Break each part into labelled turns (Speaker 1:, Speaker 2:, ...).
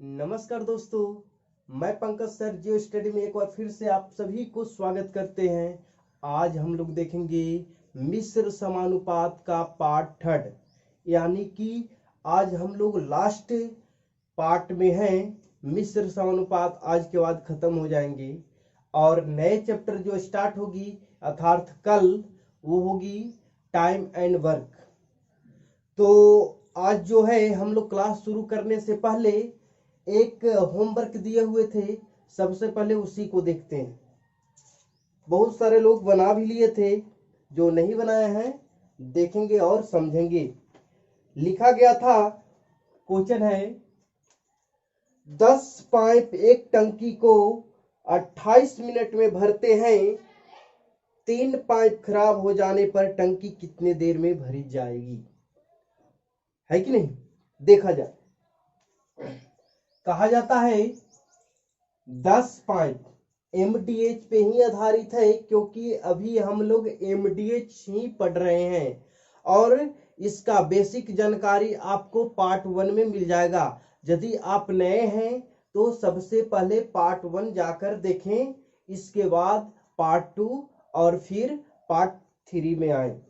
Speaker 1: नमस्कार दोस्तों, मैं पंकज सर जियो स्टडी में एक बार फिर से आप सभी को स्वागत करते हैं। आज हम लोग देखेंगे मिश्र समानुपात का पार्ट थर्ड, यानी कि आज हम लोग लास्ट पार्ट में हैं। मिश्र समानुपात आज के बाद खत्म हो जाएंगे और नए चैप्टर जो स्टार्ट होगी अर्थात कल वो होगी टाइम एंड वर्क। तो आज जो है हम लोग क्लास शुरू करने से पहले एक होमवर्क दिए हुए थे, सबसे पहले उसी को देखते हैं। बहुत सारे लोग बना भी लिए थे, जो नहीं बनाए हैं देखेंगे और समझेंगे। लिखा गया था, क्वेश्चन है 10 पाइप एक टंकी को 28 मिनट में भरते हैं, 3 पाइप खराब हो जाने पर टंकी कितने देर में भरी जाएगी, है कि नहीं। देखा जाए, कहा जाता है 10 पाइप एमडीएच पे ही आधारित है, क्योंकि अभी हम लोग एमडीएच ही पढ़ रहे हैं और इसका बेसिक जानकारी आपको पार्ट 1 में मिल जाएगा। यदि आप नए हैं तो सबसे पहले पार्ट 1 जाकर देखें, इसके बाद पार्ट 2 और फिर पार्ट 3 में आए।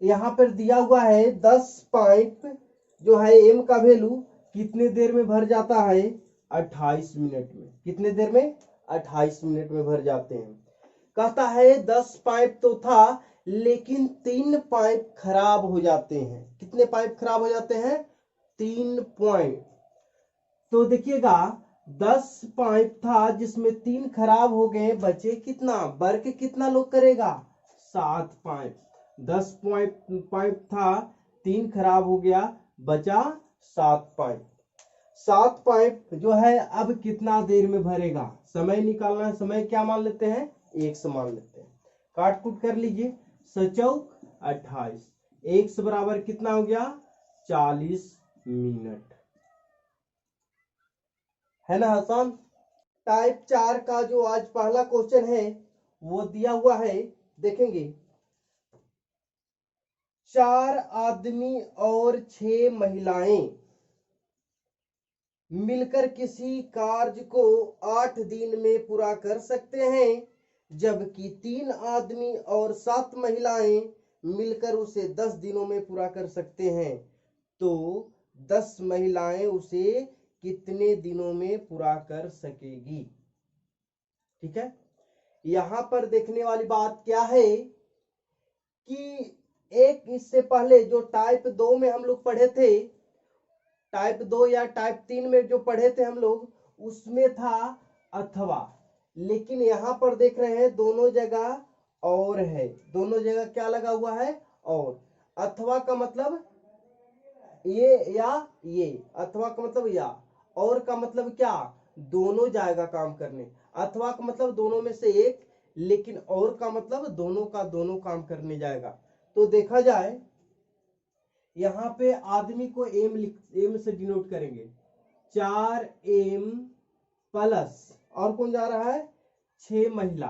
Speaker 1: यहाँ पर दिया हुआ है 10 पाइप जो है एम का वैल्यू कितने देर में भर जाता है, 28 मिनट में। कितने देर में, 28 मिनट में भर जाते हैं। कहता है 10 पाइप तो था, लेकिन 3 पाइप खराब हो जाते हैं। कितने पाइप खराब हो जाते हैं, 3 पॉइंट। तो देखिएगा 10 पाइप था जिसमें 3 खराब हो गए, बचे कितना, वर्क कितना लोग करेगा, 7 पाइप। 10 पाइप था, 3 खराब हो गया, बचा 7 पाइप। 7 पाइप जो है अब कितना देर में भरेगा, समय निकालना है। समय क्या मान लेते हैं, 1 मान लेते हैं। काट कूट कर लीजिए, 7 28, 1 बराबर कितना हो गया, 40 मिनट, है ना आसान। टाइप 4 का जो आज पहला क्वेश्चन है वो दिया हुआ है, देखेंगे। 4 आदमी और 6 महिलाएं मिलकर किसी कार्य को 8 दिन में पूरा कर सकते हैं, जबकि 3 आदमी और 7 महिलाएं मिलकर उसे 10 दिनों में पूरा कर सकते हैं। तो 10 महिलाएं उसे कितने दिनों में पूरा कर सकेगी। ठीक है, यहां पर देखने वाली बात क्या है कि एक इससे पहले जो टाइप 2 में हम लोग पढ़े थे, टाइप 2 या टाइप 3 में जो पढ़े थे हम लोग, उसमें था अथवा, लेकिन यहां पर देख रहे हैं दोनों जगह और है। दोनों जगह क्या लगा हुआ है, और। अथवा का मतलब ये या ये, अथवा का मतलब या, और का मतलब क्या, दोनों जाएगा काम करने। अथवा का मतलब दोनों में से एक, लेकिन और का मतलब दोनों का दोनों काम करने जाएगा। तो देखा जाए यहाँ पे आदमी को एम से डिनोट करेंगे, 4 एम प्लस, और कौन जा रहा है, 6 महिला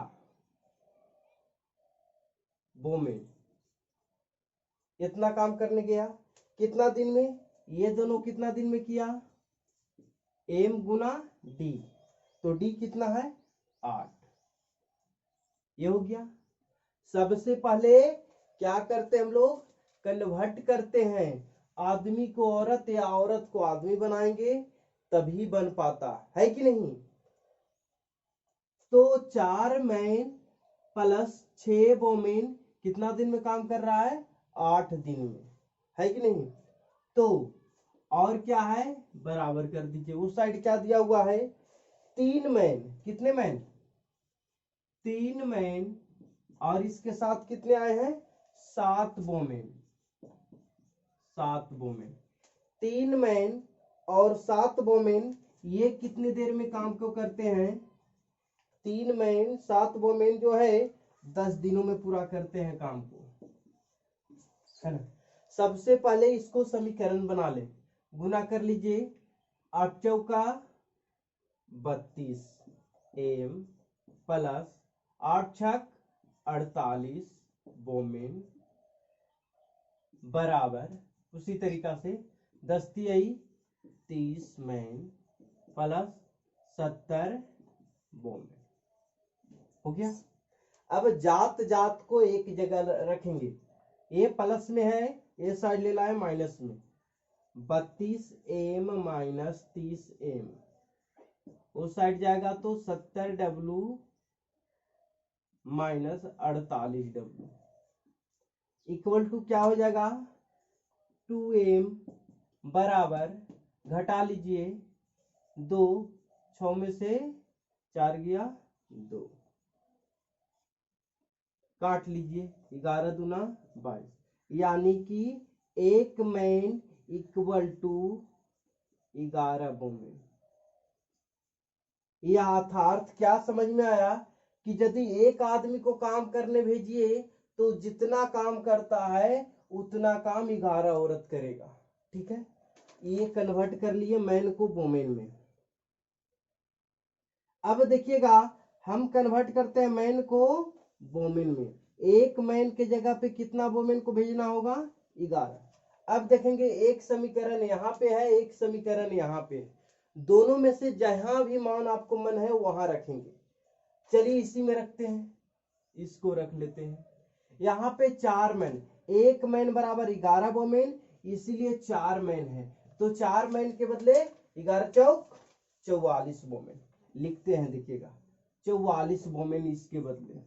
Speaker 1: वोमेन। इतना काम करने गया, कितना दिन में, ये दोनों कितना दिन में किया, एम गुना डी, तो डी कितना है, 8। ये हो गया। सबसे पहले क्या करते हम लोग, कन्वर्ट करते हैं। आदमी को औरत या औरत को आदमी बनाएंगे तभी बन पाता है कि नहीं। तो 4 मैन प्लस 6 वोमेन कितना दिन में काम कर रहा है, 8 दिन में, है कि नहीं। तो और क्या है, बराबर कर दीजिए। उस साइड क्या दिया हुआ है, 3 मैन, कितने मैन, 3 मैन, और इसके साथ कितने आए हैं, 7 वोमेन। 7 वोमेन, 3 मैन और 7 वोमेन, ये कितनी देर में काम को करते हैं, 3 मैन 7 वोमेन जो है 10 दिनों में पूरा करते हैं काम को, है ना। सबसे पहले इसको समीकरण बना ले, गुना कर लीजिए, 8 चौका 32 एम प्लस 8 छक 48 वोमेन बराबर, उसी तरीका से 10 30 मैन प्लस 70 बोमेन हो गया। अब जात जात को एक जगह रखेंगे, ये प्लस में है, ये साइड ले लाए माइनस में, 32m माइनस 30m, उस साइड जाएगा तो 70W minus 48W equal to क्या हो जाएगा, 2m बराबर, घटा लीजिए 2, 6 में से 4 गया 2, काट लीजिए, 11 दूना 22, यानी कि 1 मैन इक्वल टू 11 वोमेन। यह अर्थात क्या समझ में आया कि यदि एक आदमी को काम करने भेजिए तो जितना काम करता है उतना काम 11 औरत करेगा। ठीक है, ये कन्वर्ट कर लिए मैन को वोमेन में। अब देखिएगा हम कन्वर्ट करते हैं मैन को वोमेन में, एक मैन के जगह पे कितना वोमेन को भेजना होगा, 11। अब देखेंगे एक समीकरण यहाँ पे है, एक समीकरण यहाँ पे, दोनों में से जहां भी मान आपको मन है वहां रखेंगे। चलिए इसी में रखते हैं, इसको रख लेते हैं। यहाँ पे 4 मैन, एक मैन बराबर 11 वोमेन, इसीलिए 4 मैन है, तो 4 मैन के बदले 11 चौक 44 वोमेन लिखते हैं। देखिएगा 44 वोमेन इसके बदले,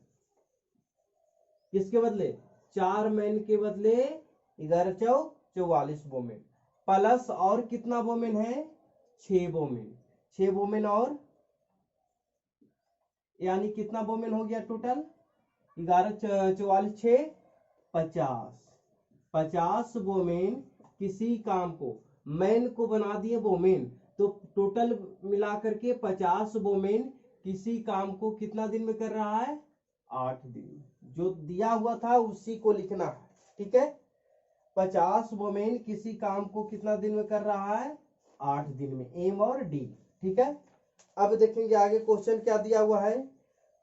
Speaker 1: किसके बदले, 4 मैन के बदले 11 चौक 44 वोमेन, प्लस और कितना वोमेन है, 6 वोमेन, 6 वोमेन और, यानी कितना वोमेन हो गया टोटल, 11 44 6 50, 50 वोमेन किसी काम को, मैन को बना दिए वोमेन, तो टोटल मिलाकर के 50 वोमेन किसी काम को कितना दिन में कर रहा है, 8 दिन। जो दिया हुआ था उसी को लिखना है। ठीक है, 50 वोमेन किसी काम को कितना दिन में कर रहा है, 8 दिन में, एम और डी। ठीक है, अब देखेंगे आगे क्वेश्चन क्या दिया हुआ है,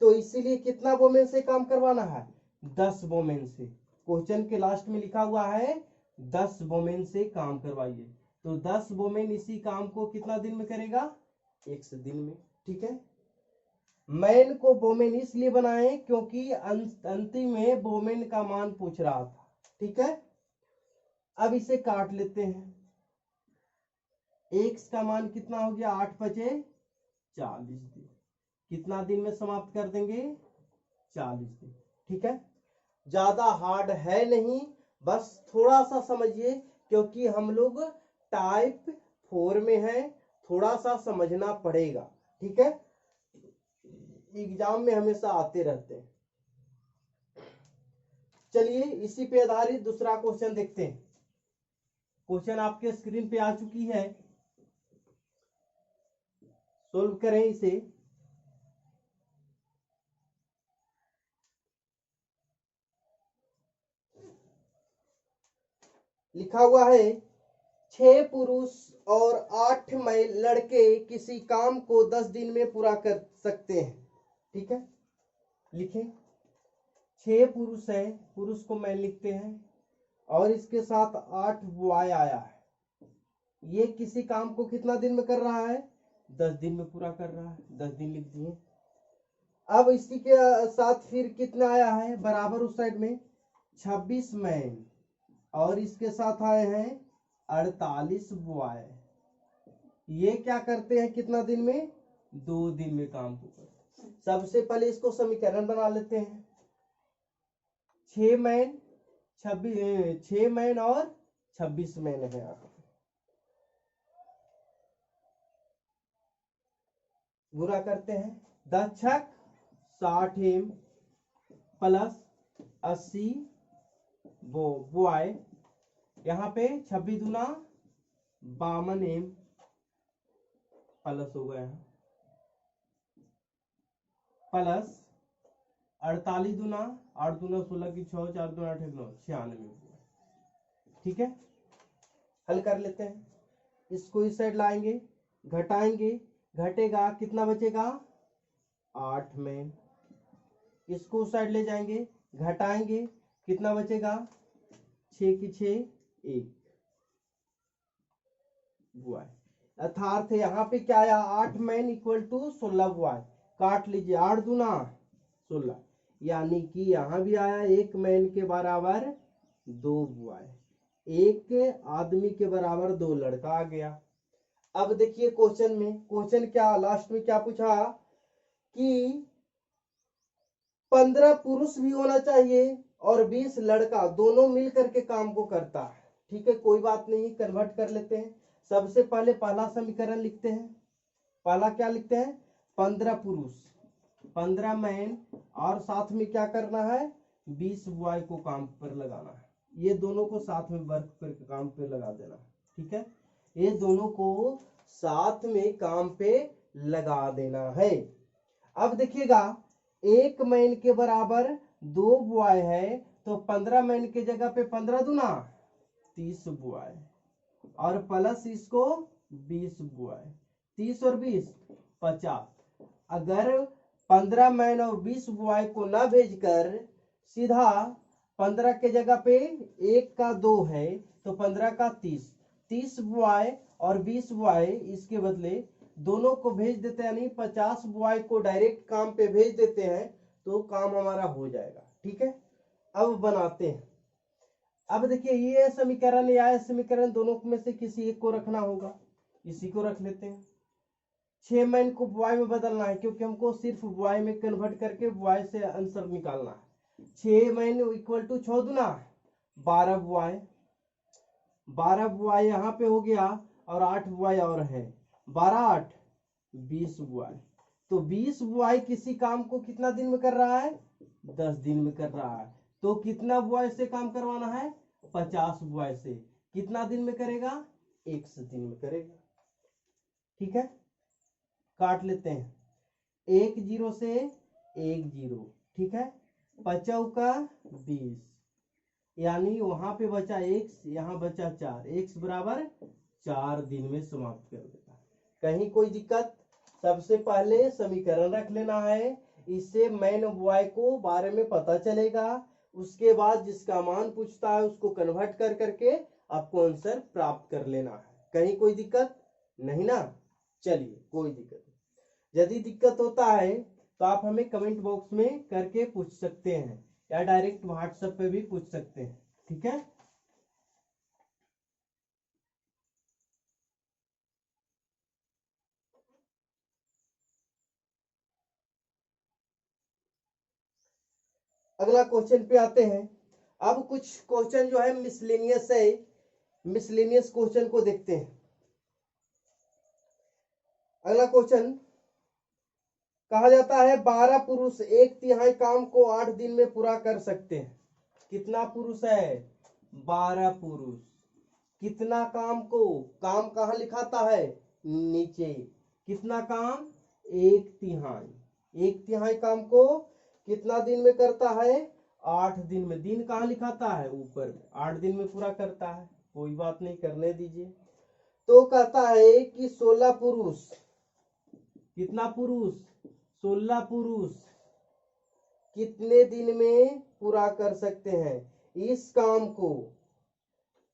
Speaker 1: तो इसीलिए कितना वोमेन से काम करवाना है, 10 वोमेन से। क्वेश्चन के लास्ट में लिखा हुआ है 10 वोमेन से काम करवाइए, तो 10 वोमेन इसी काम को कितना दिन में करेगा, 1 दिन में। ठीक है, मैन को वोमेन इसलिए बनाए क्योंकि अंतिम में वोमेन का मान पूछ रहा था। ठीक है, अब इसे काट लेते हैं, एक्स का मान कितना हो गया, 8 बचे 40 दिन, कितना दिन में समाप्त कर देंगे, 40 दिन। ठीक है, ज्यादा हार्ड है नहीं, बस थोड़ा सा समझिए क्योंकि हम लोग टाइप 4 में हैं, थोड़ा सा समझना पड़ेगा। ठीक है, एग्जाम में हमेशा आते रहते हैं। चलिए इसी पे आधारित दूसरा क्वेश्चन देखते हैं। क्वेश्चन आपके स्क्रीन पे आ चुकी है, सोल्व करें इसे। लिखा हुआ है 6 पुरुष और 8 लड़के किसी काम को 10 दिन में पूरा कर सकते हैं। ठीक है, लिखें 6 पुरुष है, पुरुष को मैन लिखते हैं, और इसके साथ 8 बॉय आया है, ये किसी काम को कितना दिन में कर रहा है, 10 दिन में पूरा कर रहा है, 10 दिन लिख दिए। अब इसी के साथ फिर कितना आया है बराबर उस साइड में 26 मैन, और इसके साथ आए हैं 48 बॉय, ये क्या करते हैं कितना दिन में, 2 दिन में काम को करते हैं। सबसे पहले इसको समीकरण बना लेते हैं, 6 मैन 6 मैन और 26 मैन है, गुणा करते हैं, 10 छक 60m प्लस 80 बॉय, यहाँ पे 26 दूना 52m प्लस हो गया, प्लस 48 दूना 8 दूना 16 की 6 4 दूना 8 9 96। ठीक है, हल कर लेते हैं, इसको इस साइड लाएंगे, घटाएंगे, घटेगा कितना बचेगा, 8 मैन, इसको उस साइड ले जाएंगे, घटाएंगे कितना बचेगा, 6 की 6 1 बॉय, अर्थात यहाँ पे क्या आया, 8 मैन इक्वल टू 16 बॉय, काट लीजिए 8 दूना 16, यानी कि यहाँ भी आया 1 मैन के बराबर 2 बॉय, 1 आदमी के बराबर 2 लड़का आ गया। अब देखिए क्वेश्चन में, क्वेश्चन क्या लास्ट में क्या पूछा कि 15 पुरुष भी होना चाहिए और 20 लड़का, दोनों मिल करके काम को करता है। ठीक है, कोई बात नहीं, कन्वर्ट कर लेते हैं। सबसे पहले पहला समीकरण लिखते हैं। पहला क्या लिखते हैं, 15 पुरुष 15 मैन और साथ में क्या करना है, 20 बॉय को काम पर लगाना है। ये दोनों को साथ में वर्क पर काम पे लगा देना। ठीक है, ये दोनों को साथ में काम पे लगा देना है। अब देखिएगा 1 मैन के बराबर 2 बॉय है, तो 15 मैन के जगह पे 15 दूना 30 बॉय और प्लस इसको 20 बॉय, 30 और 20 50। अगर 15 मैन और 20 बॉय को ना भेजकर सीधा 15 के जगह पे 1 का 2 है, तो 15 का 30 बॉय और 20 बॉय, इसके बदले दोनों को भेज देते हैं, यानी 50 बॉय को डायरेक्ट काम पे भेज देते हैं, तो काम हमारा हो जाएगा। ठीक है, अब बनाते हैं। अब देखिए ये समीकरण या समीकरण दोनों में से किसी एक को रखना होगा, इसी को रख लेते हैं। 6 मैन को बॉय में बदलना है, क्योंकि हमको सिर्फ बॉय में कन्वर्ट करके बॉय से आंसर निकालना है। 6 मैन इक्वल टू 6 दूना 12 बॉय, 12 बॉय यहाँ पे हो गया और 8 बॉय और है, 12 8 20 बॉय। तो 20 बॉय किसी काम को कितना दिन में कर रहा है, 10 दिन में कर रहा है। तो कितना बॉय से काम करवाना है, 50 बॉय से। कितना दिन में करेगा, 1 दिन में करेगा। ठीक है, काट लेते हैं, 1 0 से 1 0। ठीक है, 50 का 20, यानी वहां पे बचा x, यहाँ बचा 4, x बराबर 4 दिन में समाप्त कर देगा। कहीं कोई दिक्कत, सबसे पहले समीकरण रख लेना है, इससे मैन बॉय को बारे में पता चलेगा। उसके बाद जिसका मान पूछता है उसको कन्वर्ट कर करके आपको आंसर प्राप्त कर लेना है। कहीं कोई दिक्कत नहीं ना, चलिए कोई दिक्कत नहीं। यदि दिक्कत होता है तो आप हमें कमेंट बॉक्स में करके पूछ सकते हैं, या डायरेक्ट व्हाट्सएप पे भी पूछ सकते हैं। ठीक है, अगला क्वेश्चन पे आते हैं। अब कुछ क्वेश्चन जो है मिसलेनियस है, मिसलेनियस क्वेश्चन को देखते हैं। अगला क्वेश्चन कहा जाता है 12 पुरुष 1/3 काम को 8 दिन में पूरा कर सकते हैं। कितना पुरुष है, 12 पुरुष। कितना काम को, काम कहाँ लिखाता है, नीचे। कितना काम, 1/3। 1/3 काम को कितना दिन में करता है, 8 दिन में। दिन कहाँ लिखाता है, ऊपर में। 8 दिन में पूरा करता है, कोई बात नहीं, करने दीजिए। तो कहता है कि 16 पुरुष, कितना पुरुष, 16 पुरुष कितने दिन में पूरा कर सकते हैं इस काम को।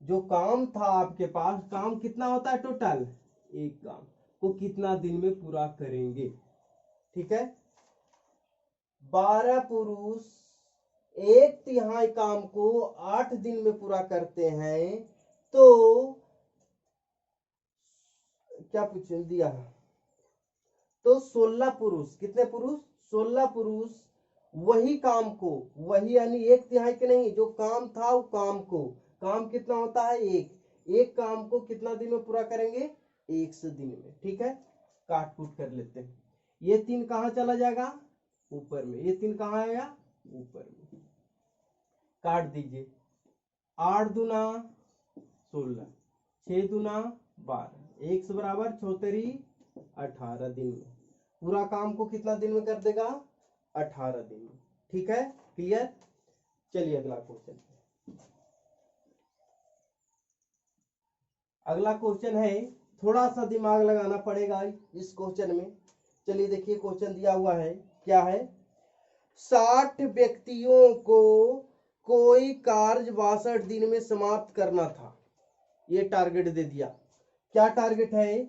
Speaker 1: जो काम था आपके पास, काम कितना होता है टोटल, एक काम को कितना दिन में पूरा करेंगे। ठीक है, 12 पुरुष 1/3 काम को 8 दिन में पूरा करते हैं, तो क्या पूछ दिया है, तो 16 पुरुष, कितने पुरुष, 16 पुरुष वही काम को, वही यानी 1/3 के नहीं, जो काम था वो काम को, काम कितना होता है, एक काम को कितना दिन में पूरा करेंगे, 1 दिन में। ठीक है, काट कूट कर लेते हैं। ये 3 कहाँ चला जाएगा, ऊपर में। ये 3 कहाँ आएगा, ऊपर में। काट दीजिए, 8 दूना 16, 6 दूना 12, 1 बराबर 34, 18 दिन में। पूरा काम को कितना दिन में कर देगा, 18 दिन में। ठीक है, क्लियर। चलिए अगला क्वेश्चन, अगला क्वेश्चन है, थोड़ा सा दिमाग लगाना पड़ेगा इस क्वेश्चन में। चलिए देखिए क्वेश्चन दिया हुआ है, क्या है, 60 व्यक्तियों को कोई कार्य 62 दिन में समाप्त करना था। ये टारगेट दे दिया। क्या टारगेट है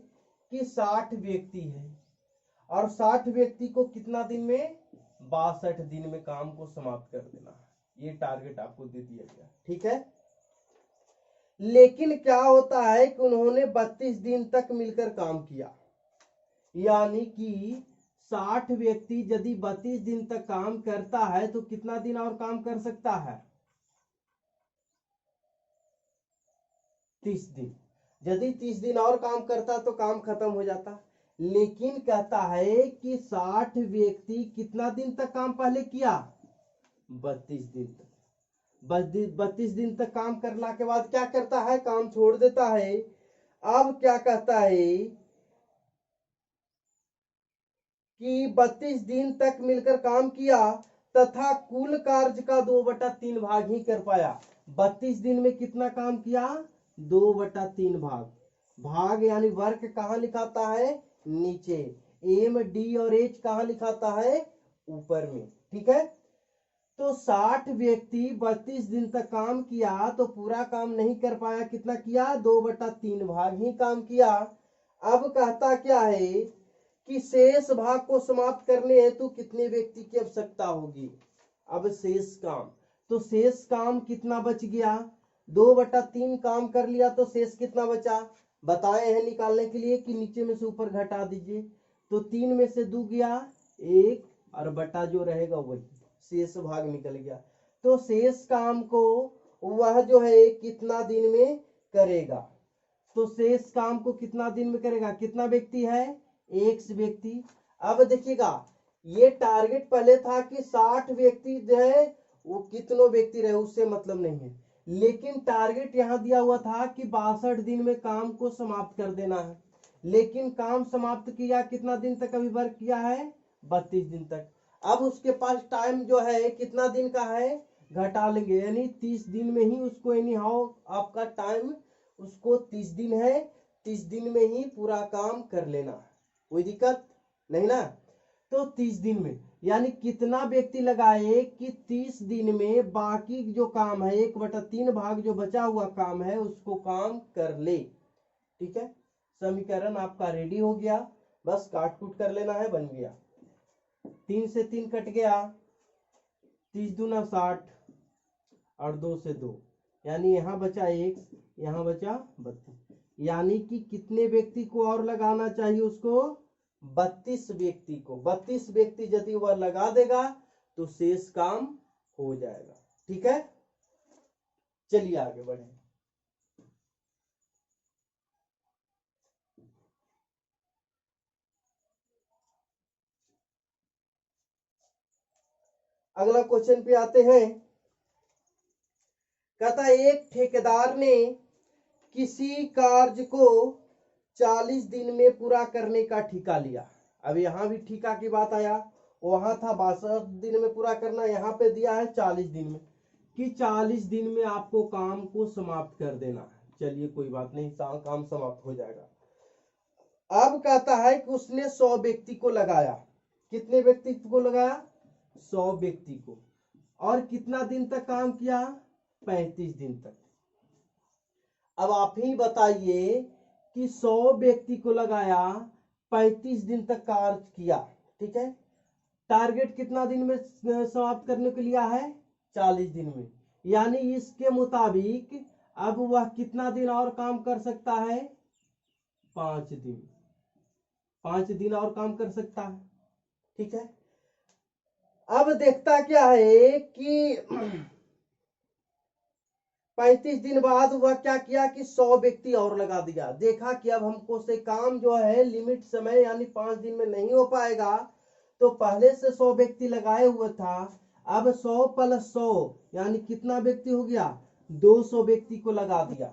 Speaker 1: कि 60 व्यक्ति है और 60 व्यक्ति को कितना दिन में, 62 दिन में काम को समाप्त कर देना है। ये टारगेट आपको दे दिया गया, ठीक है। लेकिन क्या होता है कि उन्होंने 32 दिन तक मिलकर काम किया, यानी कि 60 व्यक्ति यदि 32 दिन तक काम करता है तो कितना दिन और काम कर सकता है, 30 दिन। यदि 30 दिन और काम करता तो काम खत्म हो जाता। लेकिन कहता है कि 60 व्यक्ति कितना दिन तक काम पहले किया, 32 दिन तक। 32 दिन तक काम करने के बाद क्या करता है, काम छोड़ देता है। अब क्या कहता है कि 32 दिन तक मिलकर काम किया तथा कुल कार्य का 2/3 भाग ही कर पाया। 32 दिन में कितना काम किया, 2/3 भाग। भाग यानी वर्क कहाँ लिखाता है, नीचे। एम, डी और एच कहाँ लिखाता है, ऊपर में, ठीक है। तो 60 व्यक्ति 32 दिन तक काम किया तो पूरा काम नहीं कर पाया, कितना किया, 2/3 भाग ही काम किया। अब कहता क्या है कि शेष भाग को समाप्त करने हेतु कितने व्यक्ति की आवश्यकता होगी। अब शेष काम, तो शेष काम कितना बच गया, 2/3 काम कर लिया तो शेष कितना बचा, बताए हैं निकालने के लिए कि नीचे में से ऊपर घटा दीजिए। तो 3 में से 2 गया 1 और बटा जो रहेगा वही शेष भाग निकल गया। तो शेष काम को वह जो है कितना दिन में करेगा, तो शेष काम को कितना दिन में करेगा, कितना व्यक्ति है, 1 व्यक्ति। अब देखिएगा ये टारगेट पहले था कि 60 व्यक्ति जो है वो कितनों व्यक्ति रहे उससे मतलब नहीं है, लेकिन टारगेट यहां दिया हुआ था कि 62 दिन में काम को समाप्त कर देना है। लेकिन काम समाप्त किया कितना दिन तक अभी वर्क किया है, 32 दिन तक। अब उसके पास टाइम जो है कितना दिन का है, घटा लेंगे, यानी 30 दिन में ही उसको, एनी हाउ आपका टाइम उसको 30 दिन है, 30 दिन में ही पूरा काम कर लेना है, कोई दिक्कत नहीं ना। तो 30 दिन में यानी कितना व्यक्ति लगाए कि 30 दिन में बाकी जो काम है 1/3 भाग जो बचा हुआ काम है उसको काम कर ले, ठीक है। समीकरण आपका रेडी हो गया, बस काट कूट कर लेना है, बन गया। 3 से 3 कट गया, 30 दूना 60 और 2 से 2, यानी यहाँ बचा 1, यहाँ बचा 32, यानी कि कितने व्यक्ति को और लगाना चाहिए उसको, 32 व्यक्ति को। 32 व्यक्ति यदि वह लगा देगा तो शेष काम हो जाएगा, ठीक है। चलिए आगे बढ़े। अगला क्वेश्चन पे आते हैं। कहता है एक ठेकेदार ने किसी कार्य को 40 दिन में पूरा करने का ठेका लिया। अब यहां भी ठेका की बात आया, वहां था 62 दिन में पूरा करना, यहाँ पे दिया है 40 दिन में, कि 40 दिन में आपको काम को समाप्त कर देना है। चलिए कोई बात नहीं, काम समाप्त हो जाएगा। अब कहता है कि उसने 100 व्यक्ति को लगाया। कितने व्यक्ति को लगाया, 100 व्यक्ति को, और कितना दिन तक काम किया, 35 दिन तक। अब आप ही बताइए कि 100 व्यक्ति को लगाया, 35 दिन तक कार्य किया, ठीक है। टारगेट कितना दिन में समाप्त करने के लिए है, 40 दिन में, यानी इसके मुताबिक अब वह कितना दिन और काम कर सकता है, 5 दिन। 5 दिन और काम कर सकता है, ठीक है। अब देखता क्या है कि 35 दिन बाद वह क्या किया कि 100 व्यक्ति और लगा दिया। देखा कि अब हमको से काम जो है लिमिट समय यानी 5 दिन में नहीं हो पाएगा, तो पहले से 100 व्यक्ति लगाए हुए था, अब 100 + 100 यानी कितना व्यक्ति हो गया, 200 व्यक्ति को लगा दिया।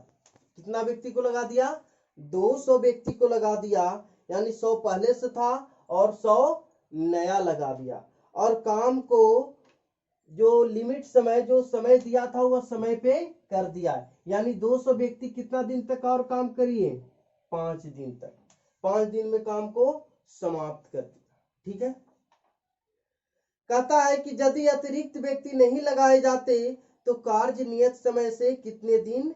Speaker 1: कितना व्यक्ति को लगा दिया, 200 व्यक्ति को लगा दिया, यानी 100 पहले से था और 100 नया लगा दिया। और काम को जो लिमिट समय, जो समय दिया था वह समय पे कर दिया, यानी 200 व्यक्ति कितना दिन तक और काम करिए, 5 दिन तक। 5 दिन में काम को समाप्त कर दिया, ठीक है। कहता है कि यदि अतिरिक्त व्यक्ति नहीं लगाए जाते तो कार्य नियत समय से कितने दिन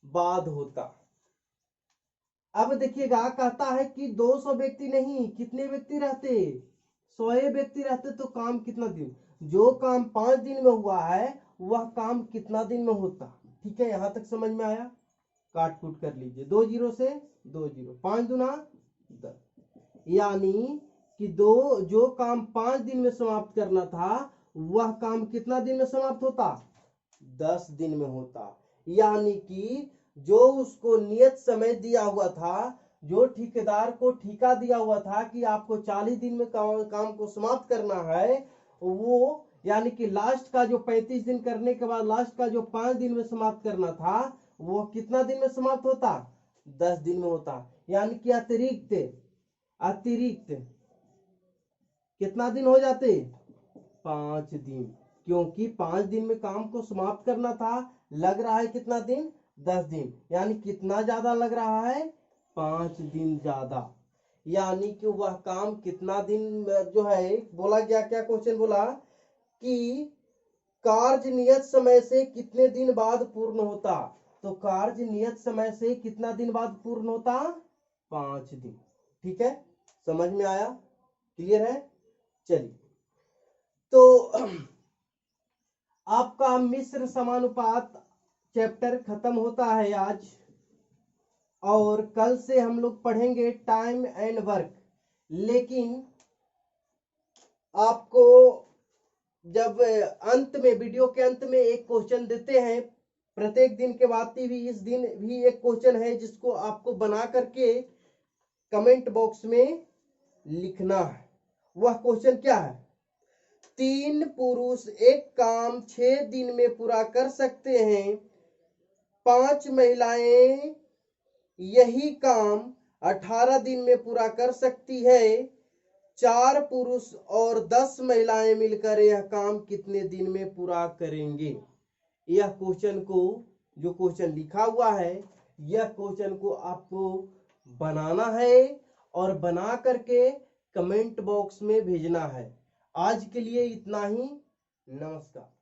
Speaker 1: बाद होता। अब देखिएगा, कहता है कि 200 व्यक्ति नहीं, कितने व्यक्ति रहते, 100 व्यक्ति रहते तो काम कितना दिन, जो काम 5 दिन में हुआ है वह काम कितना दिन में होता। ठीक है, यहां तक समझ में आया। काट कूट कर लीजिए, 2 जीरो से 2 जीरो, 5 दूना 10, यानी कि जो काम 5 दिन में समाप्त करना था वह काम कितना दिन में समाप्त होता, 10 दिन में होता। यानी कि जो उसको नियत समय दिया हुआ था, जो ठेकेदार को ठेका दिया हुआ था कि आपको 40 दिन में काम को समाप्त करना है, वो यानी कि लास्ट का जो 35 दिन करने के बाद लास्ट का जो 5 दिन में समाप्त करना था वो कितना दिन में समाप्त होता, 10 दिन में होता। यानी कि अतिरिक्त कितना दिन हो जाते, 5 दिन, क्योंकि 5 दिन में काम को समाप्त करना था, लग रहा है कितना दिन, 10 दिन, यानी कितना ज्यादा लग रहा है, 5 दिन ज्यादा। यानी कि वह काम कितना दिन जो है, बोला गया क्या क्वेश्चन बोला कि कार्य नियत समय से कितने दिन बाद पूर्ण होता, तो कार्य नियत समय से कितना दिन बाद पूर्ण होता, 5 दिन। ठीक है, समझ में आया, क्लियर है। चलिए, तो आपका मिश्र समानुपात चैप्टर खत्म होता है आज, और कल से हम लोग पढ़ेंगे टाइम एंड वर्क। लेकिन आपको जब अंत में, वीडियो के अंत में एक क्वेश्चन देते हैं, प्रत्येक दिन के बाद भी इस दिन भी एक क्वेश्चन है जिसको आपको बना करके कमेंट बॉक्स में लिखना है। वह क्वेश्चन क्या है, 3 पुरुष एक काम 6 दिन में पूरा कर सकते हैं, 5 महिलाएं यही काम 18 दिन में पूरा कर सकती है, 4 पुरुष और 10 महिलाएं मिलकर यह काम कितने दिन में पूरा करेंगे। यह क्वेश्चन को, जो क्वेश्चन लिखा हुआ है, यह क्वेश्चन को आपको बनाना है और बना करके कमेंट बॉक्स में भेजना है। आज के लिए इतना ही, नमस्कार।